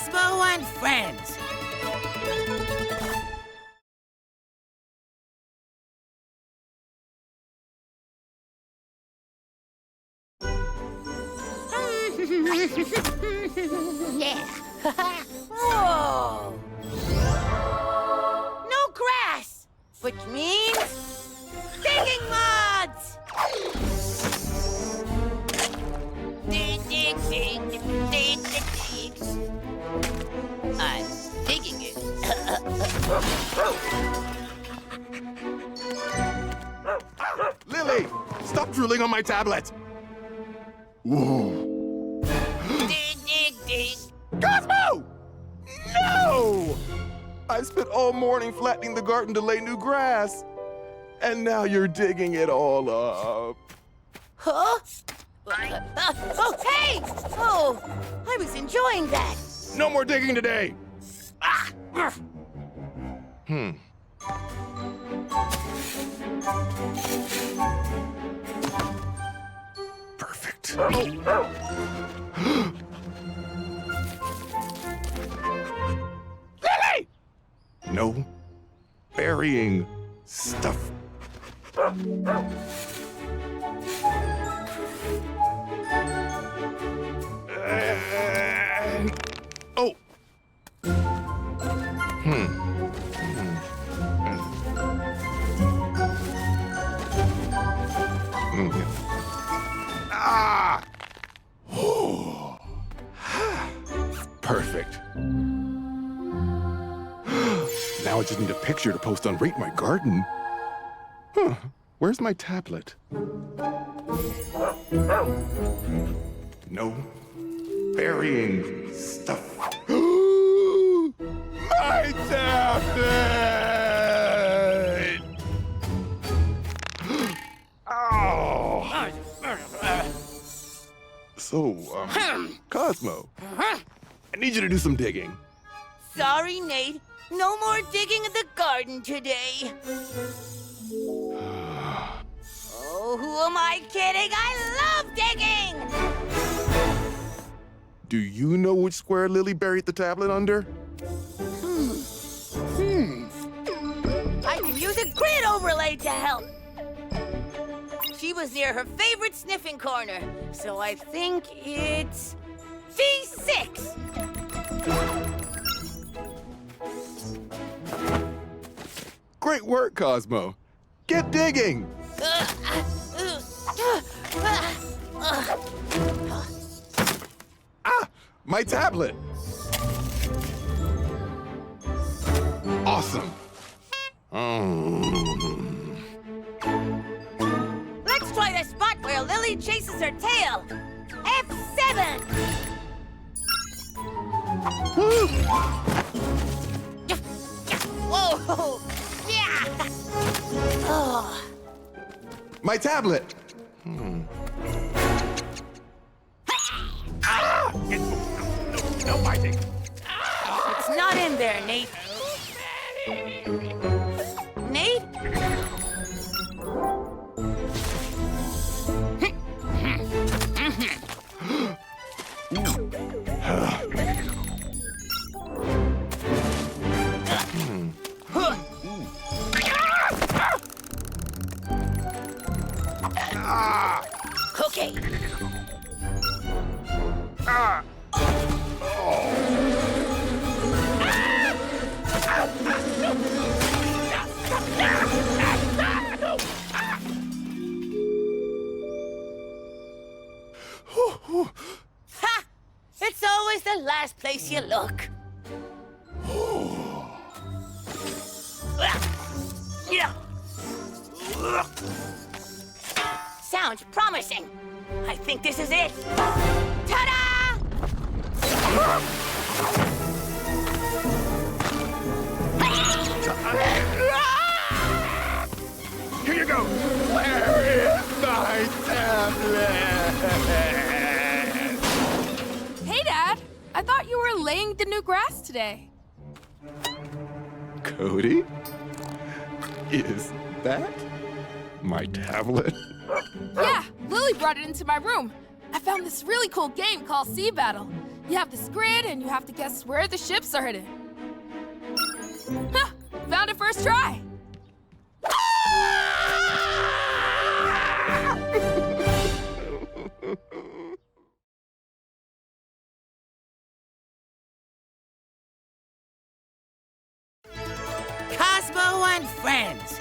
Cozmo and Friends. Yeah. Whoa. No grass, which means digging mods. Dig, dig, dig, dig, dig, dig. I'm digging it. Lily, stop drooling on my tablet. Whoa. Dig, dig, dig. Cozmo! No! I spent all morning flattening the garden to lay new grass. And now you're digging it all up. Huh? Oh, hey! Oh, I was enjoying that. No more digging today. Ah! Perfect. Lily! No burying stuff. Oh. Ah! Perfect. Now I just need a picture to post on Rate My Garden. Huh. Where's my tablet? No burying stuff. My tablet! Oh. So, Cozmo, I need you to do some digging. Sorry, Nate. No more digging in the garden today. Oh, who am I kidding? I love digging! Do you know which square Lily buried the tablet under? I can use a grid overlay to help. She was near her favorite sniffing corner, so I think it's V6. Great work, Cozmo. Get digging. Ah, my tablet. Awesome. Let's try the spot where Lily chases her tail. F7. Woo! Whoa! Yeah! Oh. My tablet. Ah! No biting. It's not in there, Nate. Nate? Okay. Ha! It's always the last place you look. Sounds promising. I think this is it. Ta-da! Here you go. Where is my tablet? Hey, Dad. I thought you were laying the new grass today. Cody? Is that my tablet? Yeah, Lily brought it into my room. I found this really cool game called Sea Battle. You have this grid, and you have to guess where the ships are hidden. Huh! Found it first try. Cozmo and Friends.